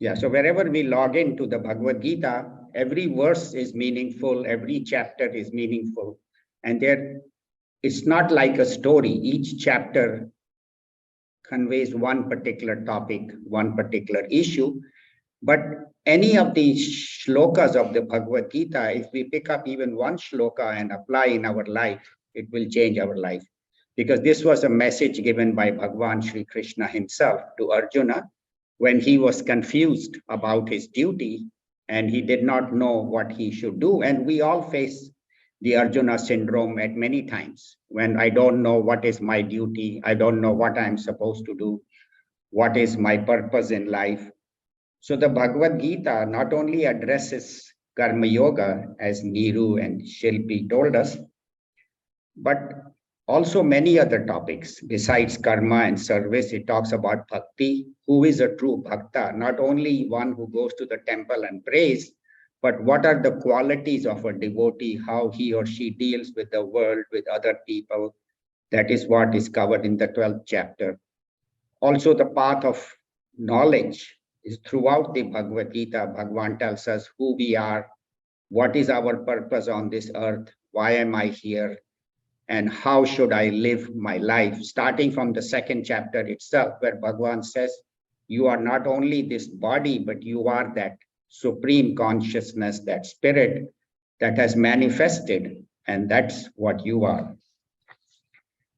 Yeah, so wherever we log into the Bhagavad Gita, every verse is meaningful, every chapter is meaningful. And there, it's not like a story. Each chapter conveys one particular topic, one particular issue. But any of the shlokas of the Bhagavad Gita, if we pick up even one shloka and apply in our life, it will change our life. Because this was a message given by Bhagwan Sri Krishna himself to Arjuna when he was confused about his duty and he did not know what he should do. And we all face the Arjuna syndrome at many times when I don't know what is my duty, I don't know what I'm supposed to do, what is my purpose in life. So the Bhagavad Gita not only addresses Karma Yoga, as Neeru and Shilpi told us, but also many other topics. Besides karma and service, it talks about bhakti. Who is a true bhakta? Not only one who goes to the temple and prays, but what are the qualities of a devotee, how he or she deals with the world, with other people. That is what is covered in the 12th chapter. Also, the path of knowledge is throughout the Bhagavad Gita. Bhagavan tells us who we are, what is our purpose on this earth, why am I here, and how should I live my life, starting from the 2nd chapter itself, where Bhagavan says, you are not only this body, but you are that supreme consciousness, that spirit that has manifested, and that's what you are.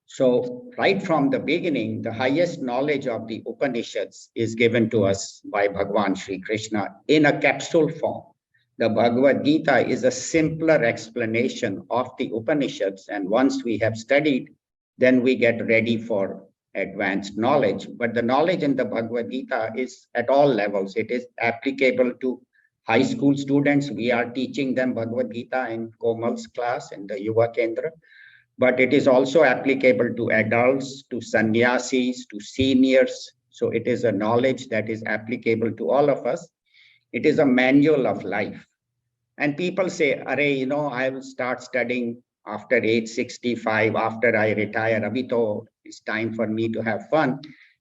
So right from the beginning, the highest knowledge of the Upanishads is given to us by Bhagavan Sri Krishna in a capsule form. The Bhagavad Gita is a simpler explanation of the Upanishads, and once we have studied, then we get ready for advanced knowledge. But the knowledge in the Bhagavad Gita is at all levels. It is applicable to high school students. We are teaching them Bhagavad Gita in Komal's class in the Yuva Kendra. But it is also applicable to adults, to sannyasis, to seniors. So it is a knowledge that is applicable to all of us. It is a manual of life. And people say, Arey, I will start studying after age 65, after I retire. Abhi it's time for me to have fun.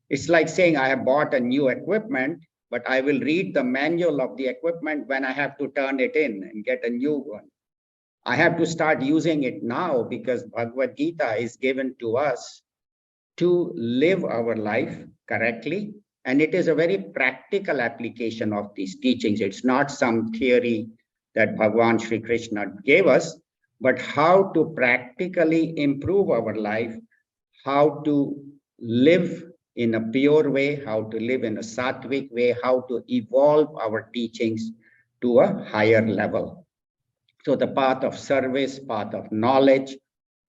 It's like saying I have bought a new equipment, but I will read the manual of the equipment when I have to turn it in and get a new one. I have to start using it now because Bhagavad Gita is given to us to live our life correctly. And it is a very practical application of these teachings. It's not some theory that Bhagwan Sri Krishna gave us, but how to practically improve our life, how to live in a pure way, how to live in a sattvic way, how to evolve our teachings to a higher level. So the path of service, path of knowledge,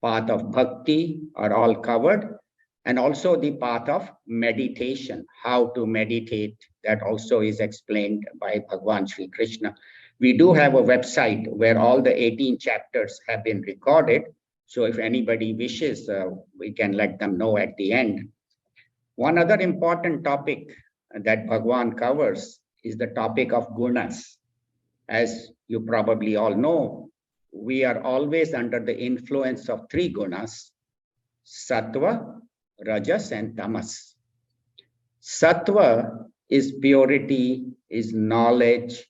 path of bhakti are all covered. And also the path of meditation, how to meditate, that also is explained by Bhagwan Sri Krishna. We do have a website where all the 18 chapters have been recorded. So if anybody wishes, we can let them know at the end. One other important topic that Bhagwan covers is the topic of gunas. As you probably all know, we are always under the influence of 3 gunas, sattva, rajas, and tamas. Sattva is purity, is knowledge,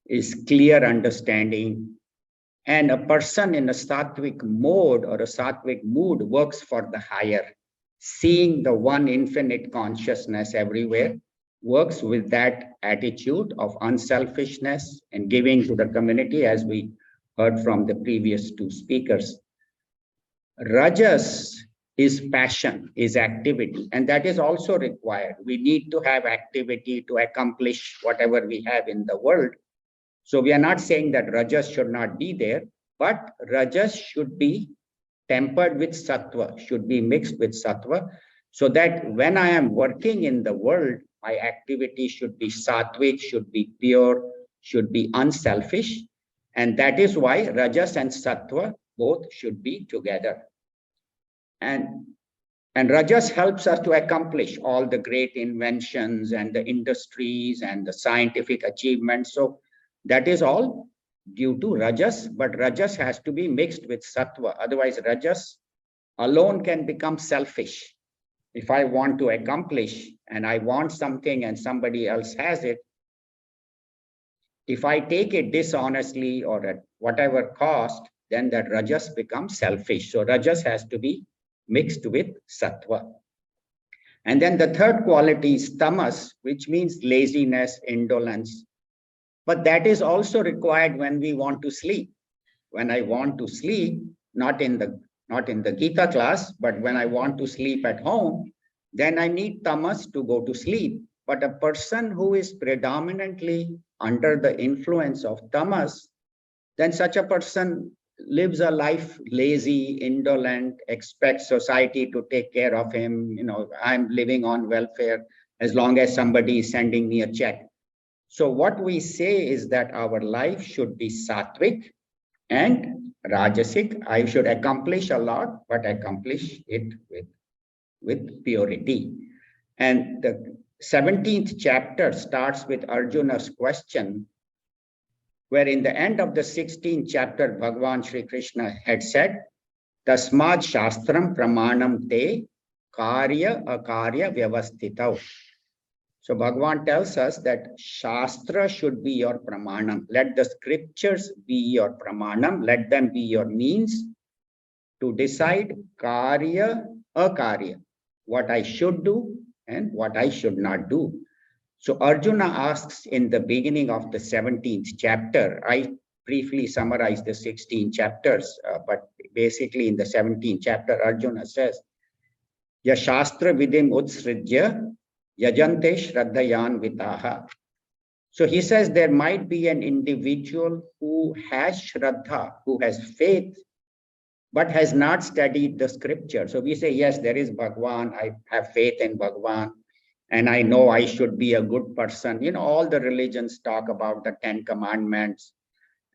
is clear understanding. And a person in a sattvic mode or a sattvic mood works for the higher, seeing the one infinite consciousness everywhere, works with that attitude of unselfishness and giving to the community, as we heard from the previous 2 speakers. Rajas is passion, is activity, and that is also required. We need to have activity to accomplish whatever we have in the world. So we are not saying that rajas should not be there, but rajas should be tempered with sattva, should be mixed with sattva, so that when I am working in the world, my activity should be sattvic, should be pure, should be unselfish. And that is why rajas and sattva both should be together. And rajas helps us to accomplish all the great inventions and the industries and the scientific achievements. So that is all due to rajas, but rajas has to be mixed with sattva. Otherwise, rajas alone can become selfish. If I want to accomplish and I want something and somebody else has it, If I take it dishonestly or at whatever cost, then that rajas becomes selfish. So rajas has to be mixed with sattva. And then the third quality is tamas, which means laziness, indolence. But that is also required when we want to sleep. When I want to sleep, not in the Gita class, but when I want to sleep at home, then I need tamas to go to sleep. But a person who is predominantly under the influence of tamas, then such a person lives a life lazy, indolent, expects society to take care of him. I'm living on welfare as long as somebody is sending me a check. So what we say is that our life should be sattvic and rajasic. I should accomplish a lot, but accomplish it with purity. And the 17th chapter starts with Arjuna's question, where in the end of the 16th chapter, Bhagavan Sri Krishna had said, Tasmad Shastram Pramanam Te Karya Akarya Vyavastitav. So Bhagavan tells us that Shastra should be your pramanam. Let the scriptures be your pramanam. Let them be your means to decide karya, akarya, what I should do and what I should not do. So Arjuna asks in the beginning of the 17th chapter, I briefly summarize the 16 chapters, but basically in the 17th chapter, Arjuna says, Ya Shastra Vidim Utsrijya Yajante Shraddhayan Vitaha. So he says there might be an individual who has Shraddha, who has faith, but has not studied the scripture. So we say, yes, there is Bhagwan, I have faith in Bhagwan, and I know I should be a good person. All the religions talk about the 10 commandments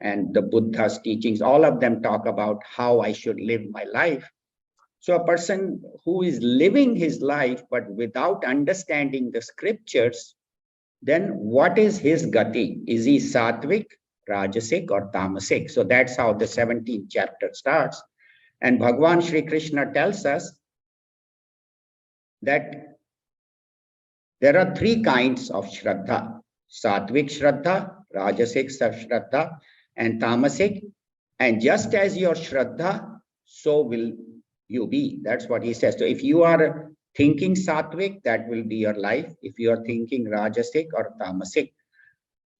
and the Buddha's teachings. All of them talk about how I should live my life. So a person who is living his life, but without understanding the scriptures, then what is his gati? Is he sattvic, rajasic, or tamasic? So that's how the 17th chapter starts. And Bhagavan Sri Krishna tells us that there are three kinds of Shraddha: Sattvic Shraddha, Rajasic Shraddha, and Tamasic. And just as your Shraddha, so will you be. That's what he says. So if you are thinking Sattvic, that will be your life. If you are thinking Rajasic or Tamasic.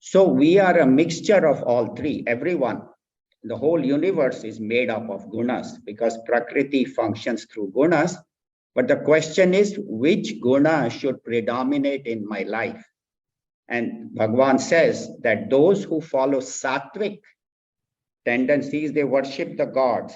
So we are a mixture of all three. Everyone, the whole universe is made up of gunas because Prakriti functions through gunas. But the question is, which guna should predominate in my life? And Bhagavan says that those who follow sattvic tendencies, they worship the gods.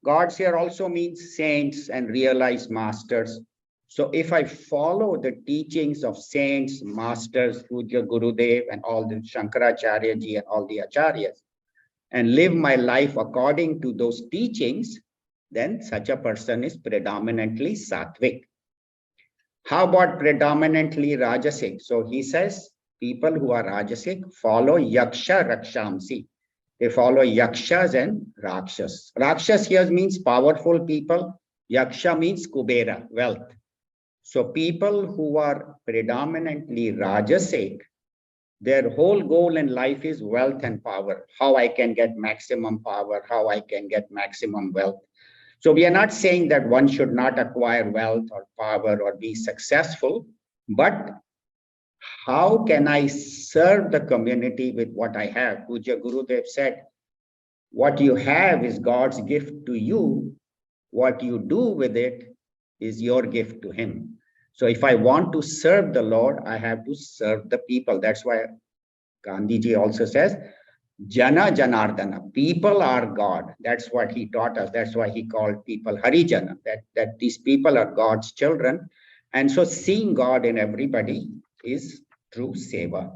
Gods here also means saints and realized masters. So if I follow the teachings of saints, masters, Puja Gurudev, and all the Shankaracharya ji and all the acharyas, and live my life according to those teachings, then such a person is predominantly sattvic. How about predominantly rajasic? So he says people who are rajasic follow yaksha rakshamsi. They follow yakshas and rakshas. Rakshas here means powerful people. Yaksha means kubera, wealth. So people who are predominantly rajasic, their whole goal in life is wealth and power. How I can get maximum power, how I can get maximum wealth. So we are not saying that one should not acquire wealth or power or be successful, but how can I serve the community with what I have? Puja Gurudev said, what you have is God's gift to you. What you do with it is your gift to him. So if I want to serve the Lord, I have to serve the people. That's why Gandhiji also says, Jana Janardana, people are God. That's what he taught us. That's why he called people Harijana, that these people are God's children. And so seeing God in everybody is through seva.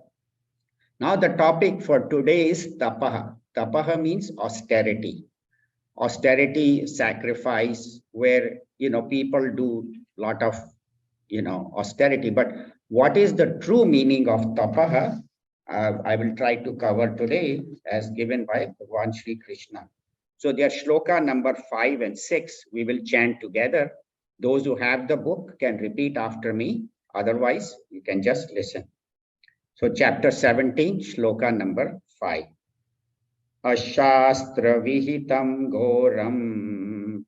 Now the topic for today is tapaha. Tapaha means austerity. Austerity, sacrifice, where people do a lot of austerity. But what is the true meaning of tapaha? I will try to cover today as given by Bhagavan Sri Krishna. So their shloka number 5 and 6, we will chant together. Those who have the book can repeat after me. Otherwise, you can just listen. So chapter 17, shloka number 5. Ashastra vihitam ghoram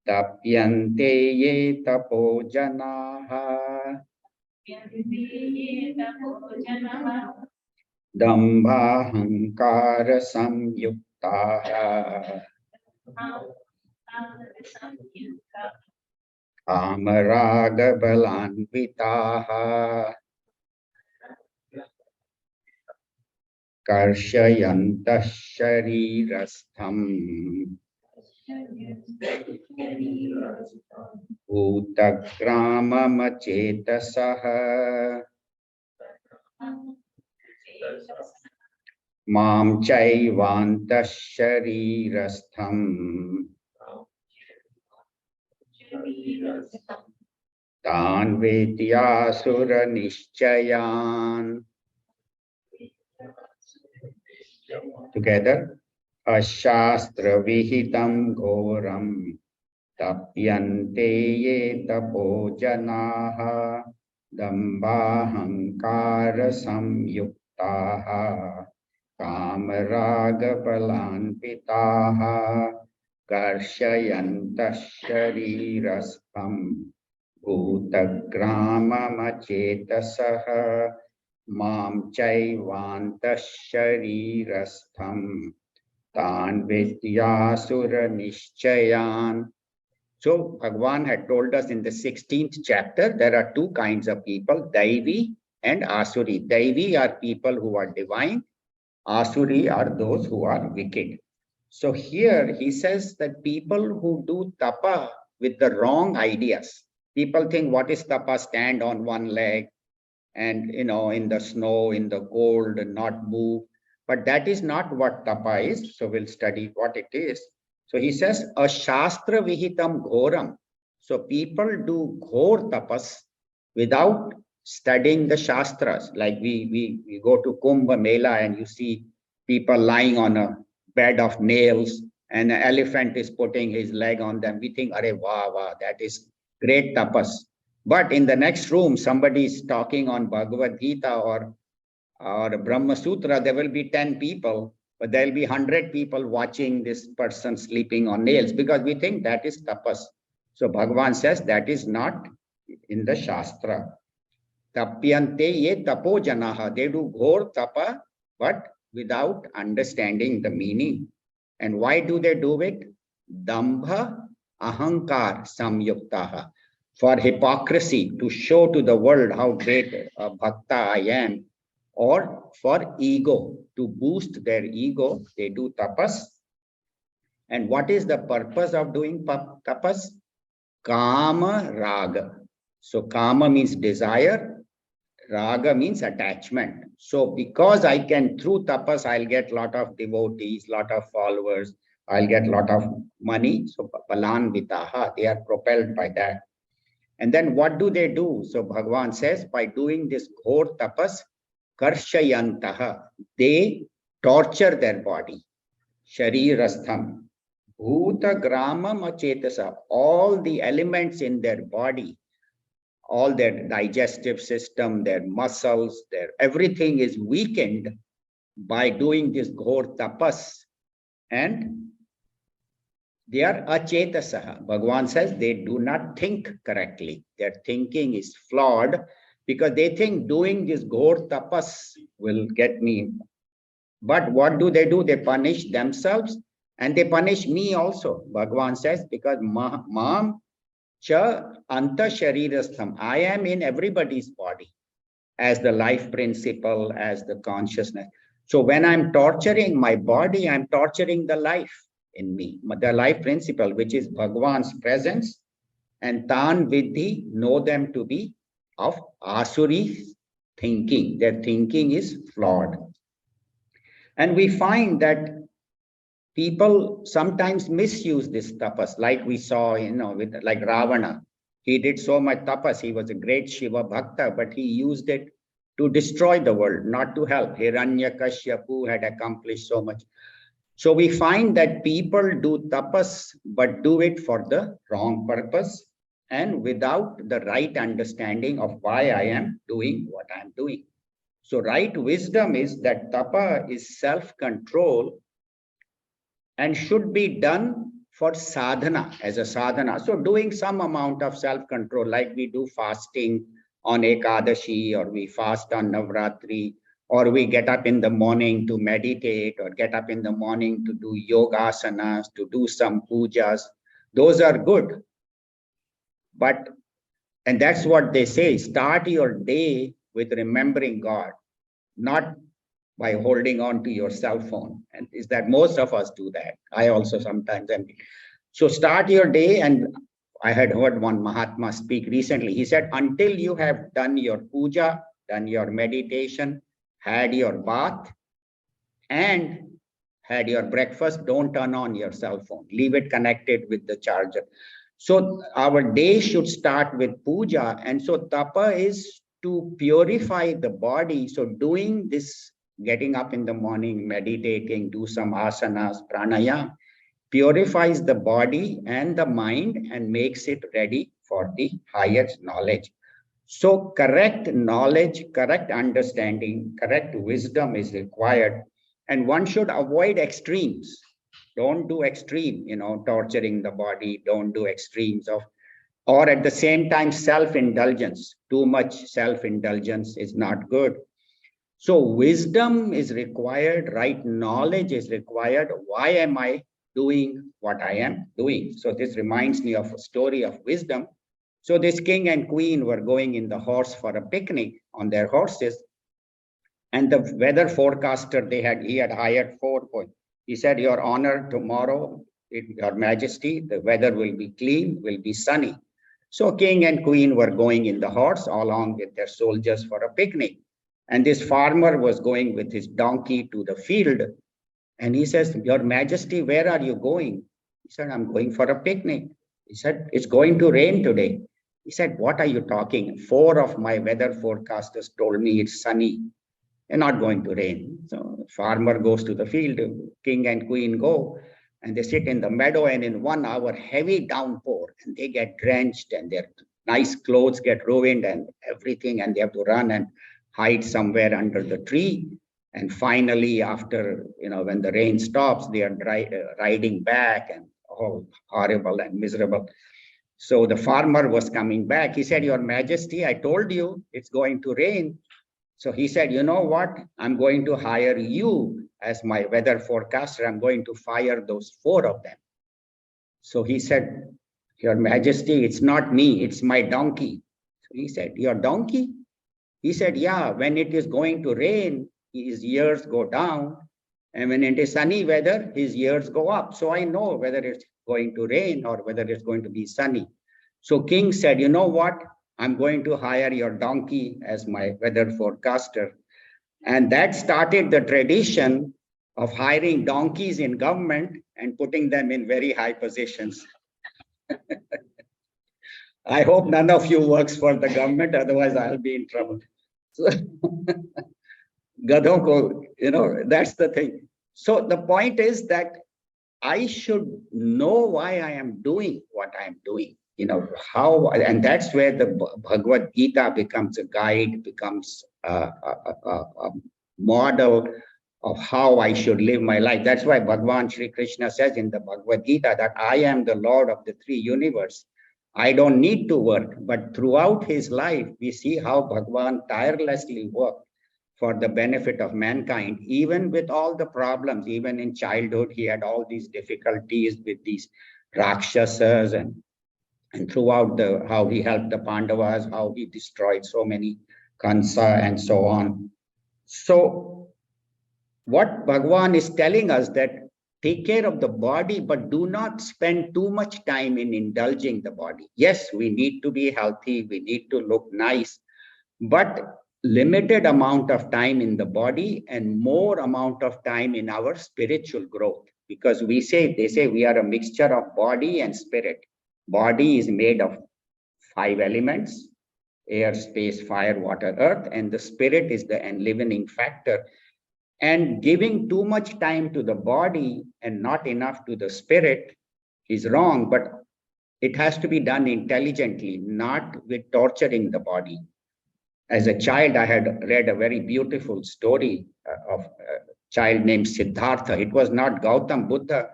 tapyante ye tapo janaha dambhahankara samyuktaha kamaraga balanvitaha karshayantah sharirastham bhutagramamachetasah mam chaivantah sharirastham tan vedyasura nishchayan. Together. Ashastra vihitam ghoram tapyante ye tapo janaha dambhahankara samyuktaha kamaraga palanpitaha karshayantah sharirastham bhutagramamachetasah mam chaivantah sharirastham tan vidyasura nishchayan. So Bhagavan had told us in the 16th chapter, there are two kinds of people, Daivi and Asuri. Daivi are people who are divine. Asuri are those who are wicked. So here he says that people who do tapa with the wrong ideas, people think what is tapa? Stand on one leg and, in the snow, in the cold and not move. But that is not what tapa is. So we'll study what it is. So he says, a shastra vihitam ghoram. So people do ghor tapas without studying the shastras. Like we go to Kumbh Mela and you see people lying on a bed of nails and an elephant is putting his leg on them. We think, Arey, wow, that is great tapas. But in the next room, somebody is talking on Bhagavad Gita or Brahma Sutra, there will be 10 people, but there will be 100 people watching this person sleeping on nails because we think that is tapas. So Bhagavan says that is not in the Shastra. Tapyante ye tapo janaha. They do ghor tapa, but without understanding the meaning. And why do they do it? Dambha ahankar samyuktaha. For hypocrisy, to show to the world how great a bhakta I am, or for ego, to boost their ego, they do tapas. And what is the purpose of doing tapas? Kama raga. So kama means desire, raga means attachment. So because I can, through tapas, I'll get a lot of devotees, lot of followers, I'll get a lot of money. So palan vitaha, they are propelled by that. And then what do they do? So Bhagavan says, by doing this ghor tapas, karshayantaha, they torture their body. Sharirastham, bhuta grama machetasa, all the elements in their body, all their digestive system, their muscles, their everything is weakened by doing this ghor tapas. And they are achetasaha. Bhagavan says they do not think correctly. Their thinking is flawed because they think doing this ghor tapas will get me. But what do? They punish themselves and they punish me also. Bhagavan says, because mam cha anta sharirastham. I am in everybody's body as the life principle, as the consciousness. So when I'm torturing my body, I'm torturing the life in me, the life principle, which is Bhagavan's presence. And tan vidhi, know them to be of asuri thinking. Their thinking is flawed. And we find that people sometimes misuse this tapas, like we saw, with like Ravana. He did so much tapas. He was a great Shiva Bhakta, but he used it to destroy the world, not to help. Hiranyakashipu had accomplished so much. So we find that people do tapas, but do it for the wrong purpose. and without the right understanding of why I am doing what I am doing. So right wisdom is that tapa is self-control and should be done for sadhana, as a sadhana. So doing some amount of self-control, like we do fasting on Ekadashi, or we fast on Navratri, or we get up in the morning to meditate, or get up in the morning to do yoga asanas, to do some pujas. Those are good. But, and that's what they say, start your day with remembering God, not by holding on to your cell phone. And is that most of us do that. I also sometimes am. So start your day. And I had heard one Mahatma speak recently. He said, until you have done your puja, done your meditation, had your bath, and had your breakfast, don't turn on your cell phone. Leave it connected with the charger. So our day should start with puja. And so tapa is to purify the body. So doing this, getting up in the morning, meditating, do some asanas, pranayama, purifies the body and the mind and makes it ready for the highest knowledge. So correct knowledge, correct understanding, correct wisdom is required. And one should avoid extremes. Don't do extreme, torturing the body. Don't do extremes of, or at the same time, self-indulgence. Too much self-indulgence is not good. So wisdom is required, right knowledge is required. Why am I doing what I am doing? So this reminds me of a story of wisdom. So this king and queen were going in the horse for a picnic on their horses. And the weather forecaster he had hired 4 points. He said, Your Honor, tomorrow, Your Majesty, the weather will be clean, will be sunny. So king and queen were going in the horse along with their soldiers for a picnic. And this farmer was going with his donkey to the field. And he says, Your Majesty, where are you going? He said, I'm going for a picnic. He said, it's going to rain today. He said, what are you talking? 4 of my weather forecasters told me it's sunny and not going to rain. So farmer goes to the field, king and queen go, and they sit in the meadow, and in 1 hour, heavy downpour, and they get drenched, and their nice clothes get ruined and everything, and they have to run and hide somewhere under the tree. And finally, after, when the rain stops, they are riding back, and horrible and miserable. So the farmer was coming back. He said, Your Majesty, I told you it's going to rain. So he said, you know what? I'm going to hire you as my weather forecaster. I'm going to fire those 4 of them. So he said, Your Majesty, it's not me, it's my donkey. So he said, Your donkey? He said, yeah, when it is going to rain, his ears go down. And when it is sunny weather, his ears go up. So I know whether it's going to rain or whether it's going to be sunny. So king said, you know what? I'm going to hire your donkey as my weather forecaster. And that started the tradition of hiring donkeys in government and putting them in very high positions. I hope none of you works for the government, otherwise I'll be in trouble. So, gadon ko, that's the thing. So the point is that I should know why I am doing what I am doing. How, and that's where the Bhagavad Gita becomes a guide, becomes a model of how I should live my life. That's why Bhagavan Shri Krishna says in the Bhagavad Gita that I am the Lord of the 3 universe. I don't need to work, but throughout his life, we see how Bhagavan tirelessly worked for the benefit of mankind, even with all the problems. Even in childhood, he had all these difficulties with these Rakshasas, and throughout how he helped the Pandavas, how he destroyed so many Kansa and so on. So what Bhagavan is telling us that take care of the body, but do not spend too much time in indulging the body. Yes, we need to be healthy, we need to look nice, but limited amount of time in the body and more amount of time in our spiritual growth. Because they say we are a mixture of body and spirit. Body is made of 5 elements, air, space, fire, water, earth, and the spirit is the enlivening factor. And giving too much time to the body and not enough to the spirit is wrong. But it has to be done intelligently, not with torturing the body. As a child, I had read a very beautiful story of a child named Siddhartha. It was not Gautam Buddha,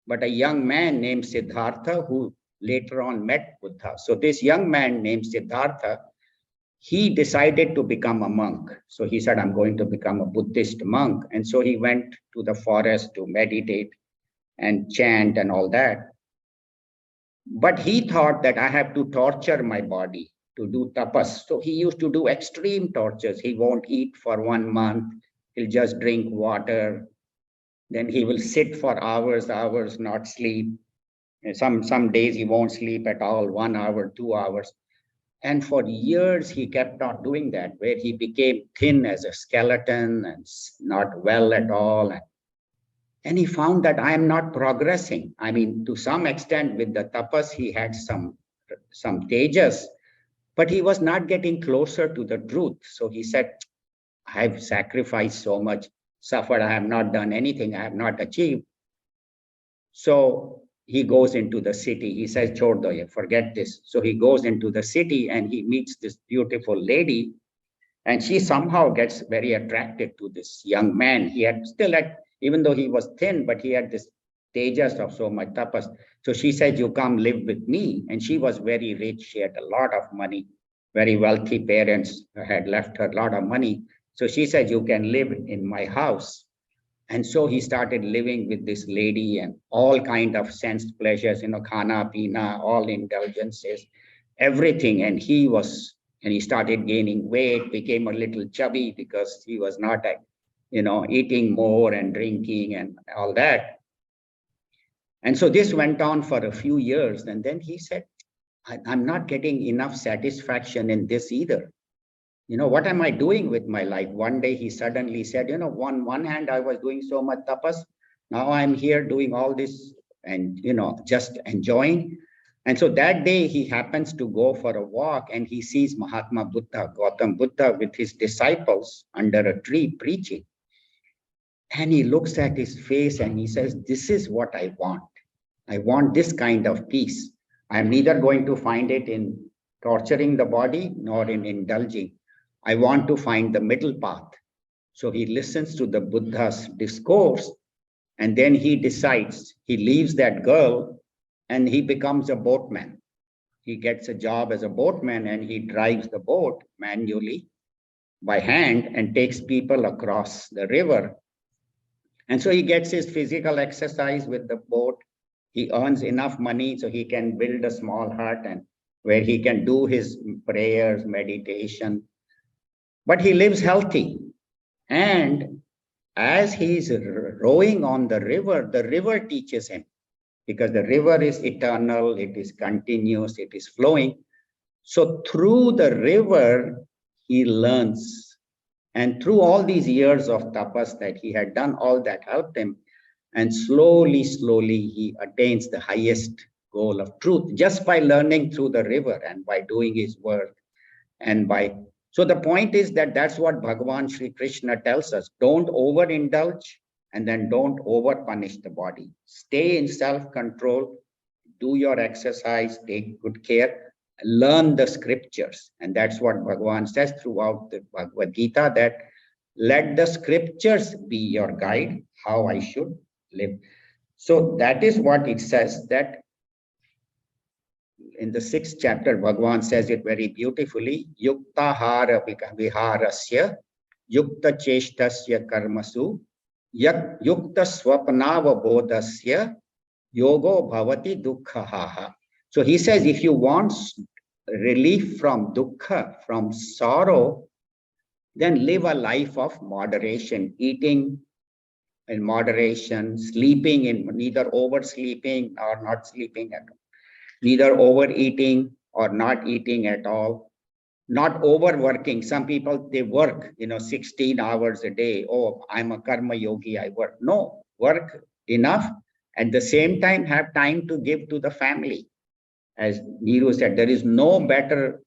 but a young man named Siddhartha who later on met Buddha. So this young man named Siddhartha, he decided to become a monk. So he said, I'm going to become a Buddhist monk. And so he went to the forest to meditate and chant and all that. But he thought that I have to torture my body to do tapas. So he used to do extreme tortures. He won't eat for 1 month. He'll just drink water. Then he will sit for hours, not sleep. And some days he won't sleep at all, 1 hour, 2 hours. And for years, he kept on doing that, where he became thin as a skeleton and not well at all. And he found that I am not progressing. I mean, to some extent, with the tapas, he had some tejas, but he was not getting closer to the truth. So he said, I've sacrificed so much, suffered, I have not done anything, I have not achieved. So he goes into the city. He says, Chhod do ye, forget this. So he goes into the city and he meets this beautiful lady, and she somehow gets very attracted to this young man. He had still had, even though he was thin, but he had this tejas of so much tapas. So she said, you come live with me. And she was very rich. She had a lot of money, very wealthy parents had left her a lot of money. So she said, you can live in my house. And so he started living with this lady, and all kind of sensed pleasures, khana, pina, all indulgences, everything. And he started gaining weight, became a little chubby because he was not, eating more and drinking and all that. And so this went on for a few years. And then he said, I'm not getting enough satisfaction in this either. What am I doing with my life? One day he suddenly said, on one hand, I was doing so much tapas. Now I'm here doing all this and, just enjoying. And so that day he happens to go for a walk and he sees Mahatma Buddha, Gautam Buddha, with his disciples under a tree preaching. And he looks at his face and he says, this is what I want. I want this kind of peace. I'm neither going to find it in torturing the body nor in indulging. I want to find the middle path. So he listens to the Buddha's discourse, and then he decides, he leaves that girl and he becomes a boatman. He gets a job as a boatman and he drives the boat manually by hand and takes people across the river. And so he gets his physical exercise with the boat. He earns enough money so he can build a small hut and where he can do his prayers, meditation. But he lives healthy. And as he's rowing on the river teaches him, because the river is eternal, it is continuous, it is flowing. So through the river, he learns. And through all these years of tapas that he had done, all that helped him. And slowly, he attains the highest goal of truth just by learning through the river and by doing his work. So the point is that that's what Bhagavan Sri Krishna tells us. Don't overindulge and then don't over-punish the body. Stay in self-control, do your exercise, take good care, learn the scriptures. And that's what Bhagavan says throughout the Bhagavad Gita, that let the scriptures be your guide, how I should live. So that is what it says, that in the 6th chapter, Bhagavan says it very beautifully. Yukta hara viharasya, yukta cheshtasya karmasu, yukta swapnava bodhasya, yogo bhavati dukkhaha. So he says, if you want relief from dukkha, from sorrow, then live a life of moderation, eating in moderation, sleeping in neither oversleeping or not sleeping at all. Neither overeating or not eating at all, not overworking. Some people, they work, 16 hours a day. Oh, I'm a karma yogi, I work. No, work enough. At the same time, have time to give to the family. As Neeru said, there is no better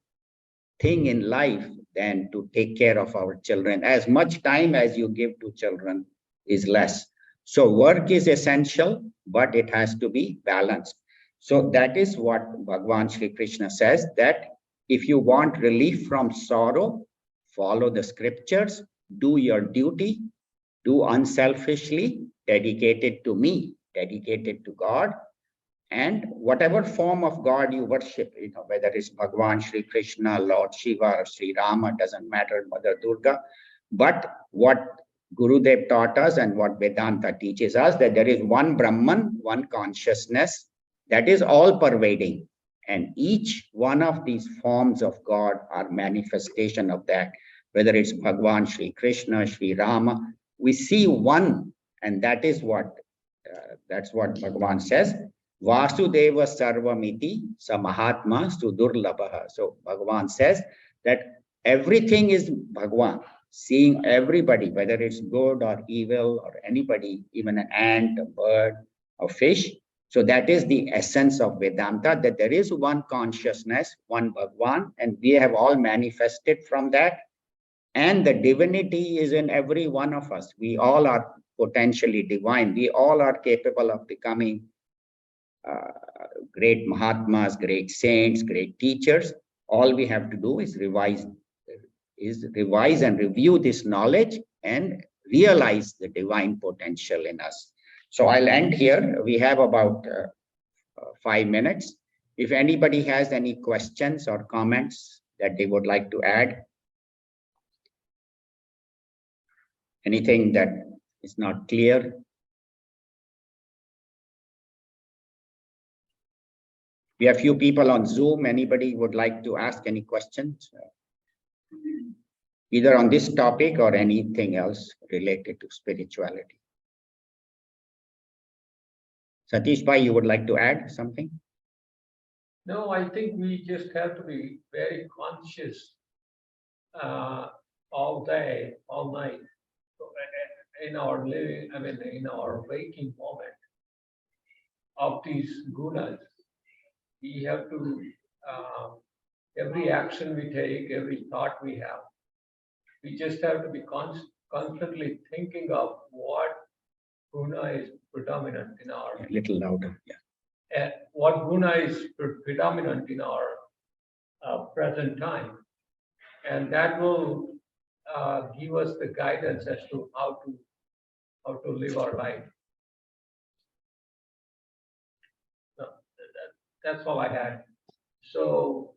thing in life than to take care of our children. As much time as you give to children is less. So work is essential, but it has to be balanced. So that is what Bhagavan Sri Krishna says, that if you want relief from sorrow, follow the scriptures, do your duty, do unselfishly, dedicated to me, dedicated to God, and whatever form of God you worship, whether it's Bhagavan Sri Krishna, Lord Shiva, or Sri Rama, doesn't matter, Mother Durga. But what Gurudev taught us and what Vedanta teaches us, that there is one Brahman, one consciousness that is all pervading. And each one of these forms of God are manifestation of that, whether it's Bhagavan Sri Krishna, Sri Rama, we see one, and that is what Bhagavan says. Vasudeva Sarvamiti Sa Mahatma Sudurlabha. So Bhagavan says that everything is Bhagavan, seeing everybody, whether it's good or evil or anybody, even an ant, a bird, a fish. So that is the essence of Vedanta, that there is one consciousness, one Bhagavan, and we have all manifested from that. And the divinity is in every one of us. We all are potentially divine. We all are capable of becoming great Mahatmas, great saints, great teachers. All we have to do is revise and review this knowledge and realize the divine potential in us. So I'll end here. We have about 5 minutes. If anybody has any questions or comments that they would like to add, anything that is not clear. We have few people on Zoom. Anybody would like to ask any questions? Either on this topic or anything else related to spirituality. Satish Bhai, you would like to add something? No, I think we just have to be very conscious all day, all night, in our living, in our waking moment of these gunas. We have to, every action we take, every thought we have, we just have to be constantly thinking of what guna is predominant in our... A little louder, yeah. What guna is predominant in our present time. And that will give us the guidance as to how to live our life. So that's all I had. So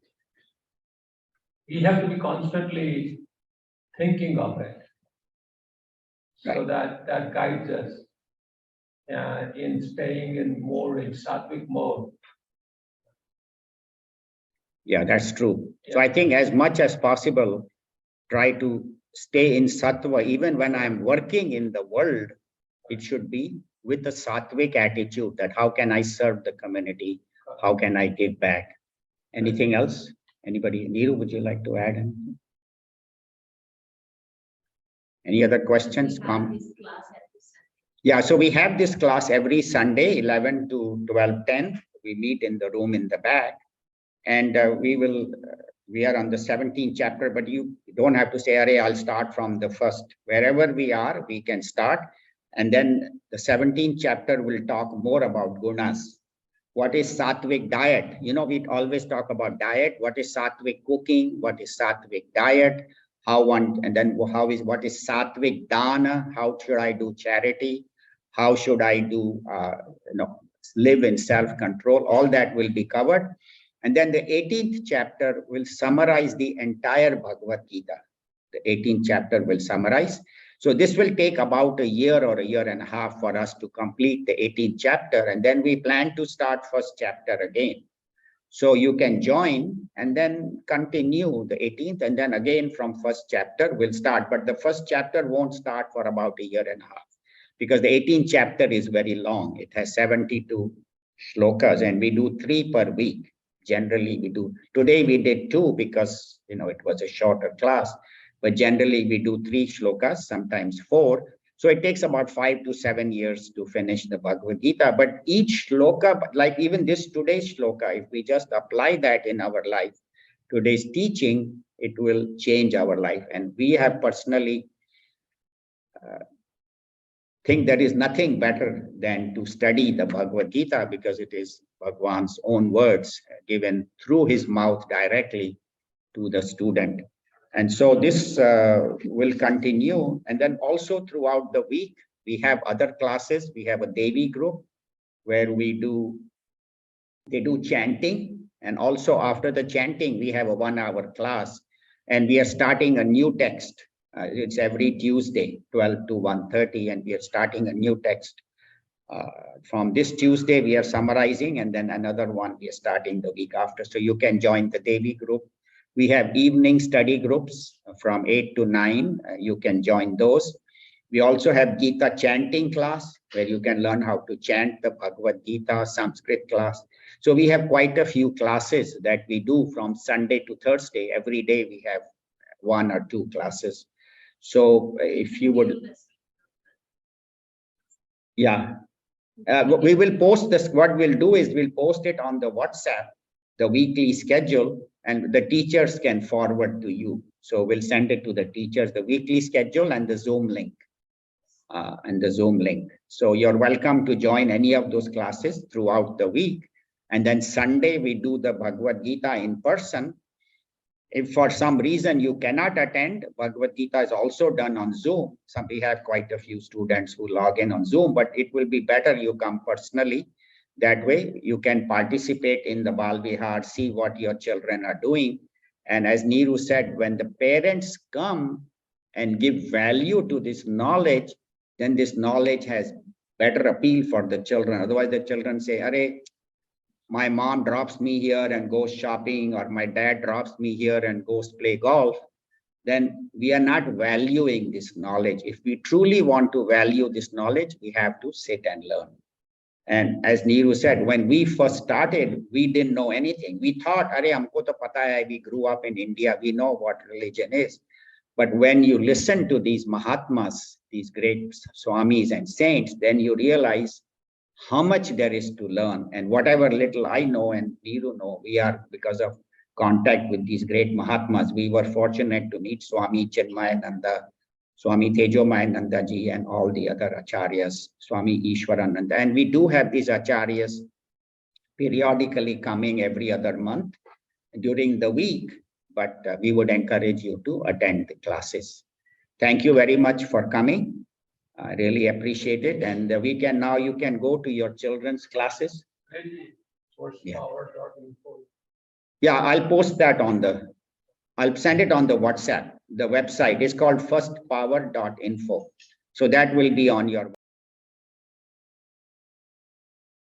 we have to be constantly thinking of it, so that guides us in staying in sattvic mode. Yeah, that's true. Yeah. So I think as much as possible, try to stay in sattva. Even when I'm working in the world, it should be with a sattvic attitude, that how can I serve the community? How can I give back? Anything else? Anybody? Neeru, would you like to add anything? Any other questions? Yeah, so we have this class every Sunday, 11 to 12:10. We meet in the room in the back, and we are on the 17th chapter, but you don't have to say, Arey, I'll start from the first. Wherever we are, we can start. And then the 17th chapter will talk more about gunas. What is sattvic diet? We always talk about diet. What is sattvic cooking? What is sattvic diet? What is sattvic dana? How should I do charity? How should I do, live in self-control? All that will be covered. And then the 18th chapter will summarize the entire Bhagavad Gita. The 18th chapter will summarize. So this will take about a year or a year and a half for us to complete the 18th chapter. And then we plan to start first chapter again. So you can join and then continue the 18th, and then again from first chapter we'll start. But the first chapter won't start for about a year and a half, because the 18th chapter is very long. It has 72 shlokas, and we do 3 per week. Generally we do. Today we did 2 because it was a shorter class, but generally we do 3 shlokas, sometimes 4. So it takes about 5 to 7 years to finish the Bhagavad Gita. But each shloka, like even this today's shloka, if we just apply that in our life, today's teaching, it will change our life. And we have personally think there is nothing better than to study the Bhagavad Gita, because it is Bhagwan's own words given through his mouth directly to the student. And so this will continue. And then also throughout the week, we have other classes. We have a Devi group where they do chanting. And also after the chanting, we have a 1-hour class. And we are starting a new text. It's every Tuesday, 12 to 1:30, and we are starting a new text. From this Tuesday, we are summarizing, and then another one we are starting the week after. So you can join the Devi group. We have evening study groups from 8 to 9. You can join those. We also have Gita chanting class, where you can learn how to chant the Bhagavad Gita, Sanskrit class. So we have quite a few classes that we do from Sunday to Thursday. Every day we have 1 or 2 classes. So if you would, yeah, we will post this. What we'll do is we'll post it on the WhatsApp, the weekly schedule, and the teachers can forward to you. So we'll send it to the teachers, the weekly schedule and the Zoom link. So you're welcome to join any of those classes throughout the week. And then Sunday, we do the Bhagavad Gita in person. If for some reason you cannot attend, Bhagavad Gita is also done on Zoom. We have quite a few students who log in on Zoom, but it will be better you come personally. That way you can participate in the Bal Vihar, see what your children are doing. And as Neeru said, when the parents come and give value to this knowledge, then this knowledge has better appeal for the children. Otherwise the children say, "Arey, my mom drops me here and goes shopping, or my dad drops me here and goes play golf," then we are not valuing this knowledge. If we truly want to value this knowledge, we have to sit and learn. And as Neeru said, when we first started, we didn't know anything. We thought, "Arey, humko to pata hai, we grew up in India, we know what religion is." But when you listen to these Mahatmas, these great Swamis and saints, then you realize how much there is to learn. And whatever little I know and Neeru know, we are, because of contact with these great Mahatmas, we were fortunate to meet Swami Chinmaya Nanda, Swami Tejomayananda ji, and all the other acharyas, Swami Ishwarananda. And we do have these acharyas periodically coming every other month during the week, but we would encourage you to attend the classes. Thank you very much for coming. I really appreciate it. And now you can go to your children's classes. Yeah, I'll post that I'll send it on the WhatsApp. The website is called firstpower.info. So that will be on your